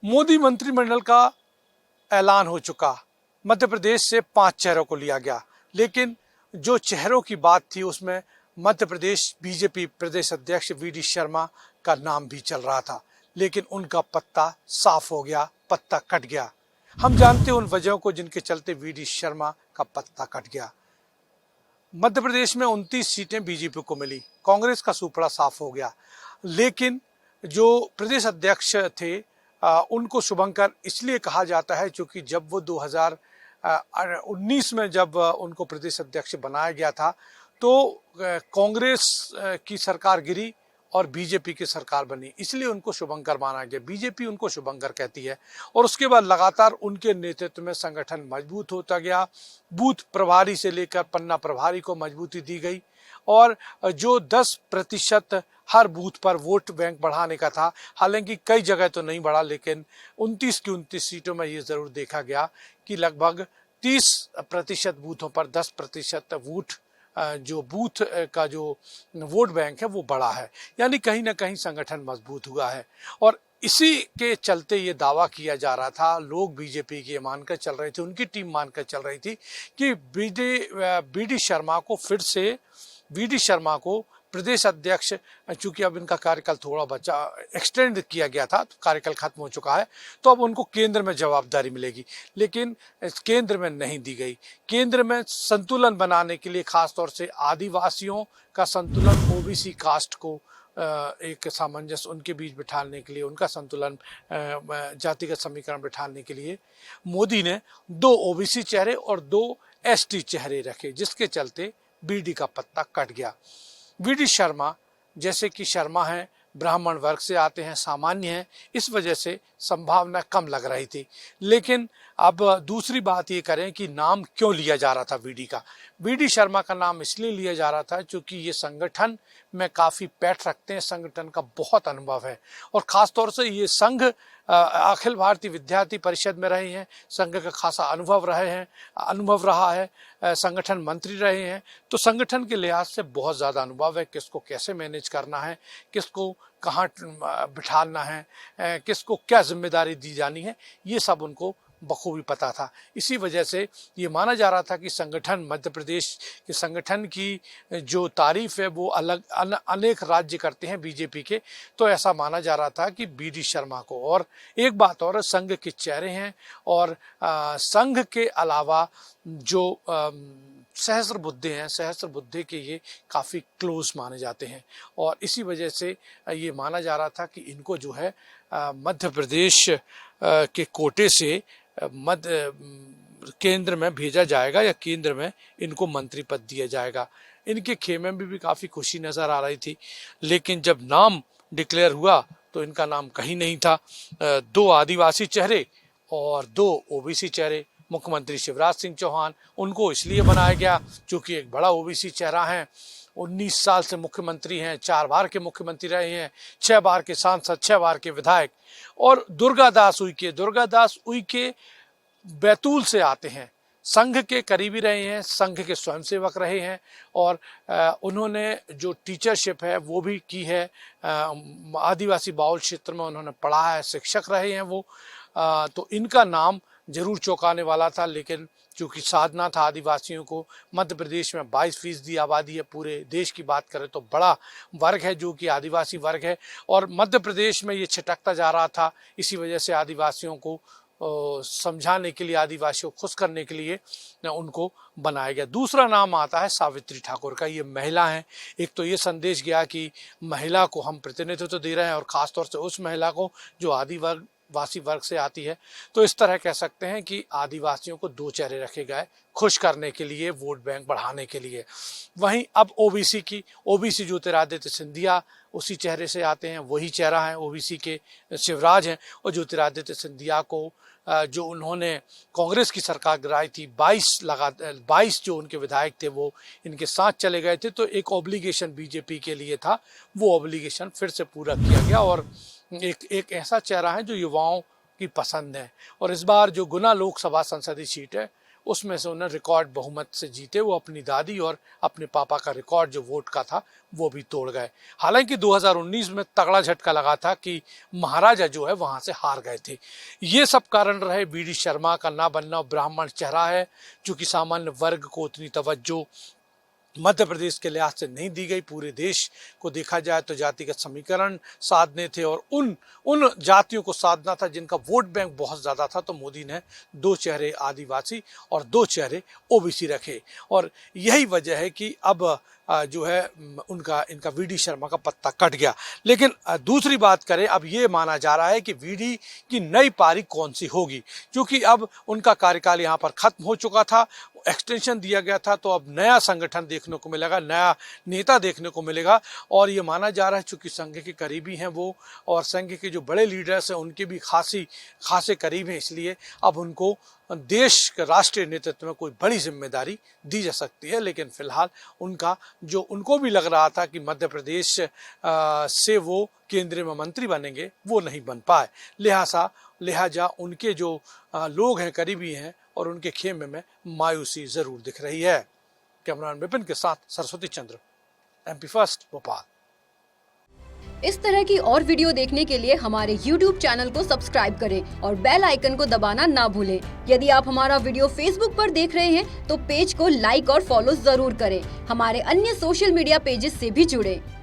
मोदी मंत्रिमंडल का ऐलान हो चुका। मध्य प्रदेश से 5 चेहरों को लिया गया, लेकिन जो चेहरों की बात थी उसमें मध्य प्रदेश बीजेपी प्रदेश अध्यक्ष वी.डी. शर्मा का नाम भी चल रहा था, लेकिन उनका पत्ता साफ हो गया, पत्ता कट गया। हम जानते हैं उन वजहों को जिनके चलते वी.डी. शर्मा का पत्ता कट गया। मध्य प्रदेश में 29 सीटें बीजेपी को मिली, कांग्रेस का सुपड़ा साफ हो गया, लेकिन जो प्रदेश अध्यक्ष थे उनको शुभंकर इसलिए कहा जाता है क्योंकि जब वो 2019 में जब उनको प्रदेश अध्यक्ष बनाया गया था तो कांग्रेस की सरकार गिरी और बीजेपी की सरकार बनी, इसलिए उनको शुभंकर माना गया। बीजेपी उनको शुभंकर कहती है और उसके बाद लगातार उनके नेतृत्व में संगठन मजबूत होता गया। बूथ प्रभारी से लेकर पन्ना प्रभारी को मजबूती दी गई और जो 10% हर बूथ पर वोट बैंक बढ़ाने का था, हालांकि कई जगह तो नहीं बढ़ा, लेकिन 29 की 29 सीटों में ये जरूर देखा गया कि लगभग 30% बूथों पर 10% वोट जो बूथ का जो वोट बैंक है वो बढ़ा है, यानी कहीं ना कहीं संगठन मजबूत हुआ है। और इसी के चलते ये दावा किया जा रहा था, लोग बीजेपी की मानकर चल रहे थे, उनकी टीम मानकर चल रही थी कि वी.डी. शर्मा को फिर से वी.डी. शर्मा को प्रदेश अध्यक्ष, चूंकि अब इनका कार्यकाल थोड़ा बचा एक्सटेंड किया गया था, तो कार्यकाल खत्म हो चुका है, तो अब उनको केंद्र में जवाबदारी मिलेगी, लेकिन केंद्र में नहीं दी गई। केंद्र में संतुलन बनाने के लिए, खासतौर से आदिवासियों का संतुलन, ओबीसी कास्ट को एक सामंजस्य उनके बीच बिठाने के लिए, उनका संतुलन जातिगत समीकरण बिठाने के लिए मोदी ने 2 ओबीसी चेहरे और 2 एसटी चेहरे रखे, जिसके चलते बीडी का पत्ता कट गया। वी.डी. शर्मा जैसे कि शर्मा हैं, ब्राह्मण वर्ग से आते हैं, सामान्य हैं, इस वजह से संभावना कम लग रही थी। लेकिन अब दूसरी बात ये करें कि नाम क्यों लिया जा रहा था वी.डी. का। वी.डी. शर्मा का नाम इसलिए लिया जा रहा था क्योंकि ये संगठन में काफ़ी पैठ रखते हैं, संगठन का बहुत अनुभव है और ख़ासतौर से ये संघ अखिल भारतीय विद्यार्थी परिषद में रहे हैं, संघ का खासा अनुभव रहा है, संगठन मंत्री रहे हैं, तो संगठन के लिहाज से बहुत ज़्यादा अनुभव है, किसको कैसे मैनेज करना है, किसको कहाँ बिठाना है, किसको क्या जिम्मेदारी दी जानी है, ये सब उनको बखूबी पता था। इसी वजह से ये माना जा रहा था कि संगठन, मध्य प्रदेश के संगठन की जो तारीफ है वो अनेक राज्य करते हैं बीजेपी के, तो ऐसा माना जा रहा था कि वी.डी. शर्मा को। और एक बात और, संघ के चेहरे हैं और संघ के अलावा जो सहस्त्रबुद्धे हैं, सहस्त्रबुद्धे के ये काफ़ी क्लोज माने जाते हैं और इसी वजह से ये माना जा रहा था कि इनको जो है मध्य प्रदेश के कोटे से मध्य केंद्र में भेजा जाएगा या केंद्र में इनको मंत्री पद दिया जाएगा। इनके खेमे में भी काफ़ी खुशी नज़र आ रही थी, लेकिन जब नाम डिक्लेयर हुआ तो इनका नाम कहीं नहीं था। 2 आदिवासी चेहरे और 2 ओबीसी चेहरे, मुख्यमंत्री शिवराज सिंह चौहान, उनको इसलिए बनाया गया क्योंकि एक बड़ा ओबीसी चेहरा है, 19 साल से मुख्यमंत्री हैं, 4 बार के मुख्यमंत्री रहे हैं, 6 बार के सांसद, 6 बार के विधायक। और दुर्गादास उइके बैतूल से आते हैं, संघ के करीबी रहे हैं, संघ के स्वयंसेवक रहे हैं और उन्होंने जो टीचरशिप है वो भी की है, आदिवासी बाहुल क्षेत्र में उन्होंने पढ़ा है, शिक्षक रहे हैं वो, तो इनका नाम जरूर चौंकाने वाला था। लेकिन चूँकि साधना था आदिवासियों को, मध्य प्रदेश में 22% आबादी है, पूरे देश की बात करें तो बड़ा वर्ग है जो कि आदिवासी वर्ग है और मध्य प्रदेश में ये छिटकता जा रहा था। इसी वजह से आदिवासियों को समझाने के लिए, आदिवासियों को खुश करने के लिए उनको बनाया गया। दूसरा नाम आता है सावित्री ठाकुर का। ये महिला हैं, एक तो ये संदेश गया कि महिला को हम प्रतिनिधित्व दे रहे हैं और ख़ासतौर से उस महिला को जो आदिवासी वर्ग से आती है, तो इस तरह कह सकते हैं कि आदिवासियों को 2 चेहरे रखे गए खुश करने के लिए, वोट बैंक बढ़ाने के लिए। वहीं अब ओबीसी ज्योतिरादित्य सिंधिया उसी चेहरे से आते हैं, वही चेहरा है, ओबीसी के शिवराज हैं और ज्योतिरादित्य सिंधिया को जो उन्होंने कांग्रेस की सरकार गिराई थी, 22 जो उनके विधायक थे वो इनके साथ चले गए थे, तो एक ऑब्लिगेशन बीजेपी के लिए था, वो ऑब्लिगेशन फिर से पूरा किया गया और एक ऐसा चेहरा है जो युवाओं की पसंद है। और इस बार जो गुना लोकसभा संसदीय सीट है उसमें से उन्हें रिकॉर्ड बहुमत से जीते। वो अपनी दादी और अपने पापा का रिकॉर्ड जो वोट का था वो भी तोड़ गए। हालांकि 2019 में तगड़ा झटका लगा था कि महाराजा जो है वहां से हार गए थे। ये सब कारण रहे बीडी शर्मा का ना बनना। ब्राह्मण चेहरा है, चूंकि सामान्य वर्ग को उतनी तवज्जो मध्य प्रदेश के लिहाज से नहीं दी गई। पूरे देश को देखा जाए तो जातिगत समीकरण साधने थे और उन जातियों को साधना था जिनका वोट बैंक बहुत ज़्यादा था। तो मोदी ने 2 चेहरे आदिवासी और 2 चेहरे ओबीसी रखे और यही वजह है कि अब जो है इनका वीडी शर्मा का पत्ता कट गया। लेकिन दूसरी बात करें, अब ये माना जा रहा है कि वीडी की नई पारी कौन सी होगी, क्योंकि अब उनका कार्यकाल यहाँ पर खत्म हो चुका था, एक्सटेंशन दिया गया था। तो अब नया संगठन देखने को मिलेगा, नया नेता देखने को मिलेगा। और ये माना जा रहा है चूंकि संघ के करीबी हैं वो और संघ के जो बड़े लीडर्स हैं उनके भी खासे करीब हैं, इसलिए अब उनको देश के राष्ट्रीय नेतृत्व में कोई बड़ी जिम्मेदारी दी जा सकती है। लेकिन फिलहाल उनको भी लग रहा था कि मध्य प्रदेश से वो केंद्र में मंत्री बनेंगे, वो नहीं बन पाए। लिहाजा उनके जो लोग हैं, करीबी हैं, और उनके खेमे में मायूसी जरूर दिख रही है। कैमरामैन विपिन के साथ सरस्वती चंद्र, MP फर्स्ट, भोपाल। इस तरह की और वीडियो देखने के लिए हमारे YouTube चैनल को सब्सक्राइब करें और बेल आइकन को दबाना ना भूलें। यदि आप हमारा वीडियो Facebook पर देख रहे हैं तो पेज को लाइक और फॉलो जरूर करें। हमारे अन्य सोशल मीडिया पेजेस से भी जुड़ें।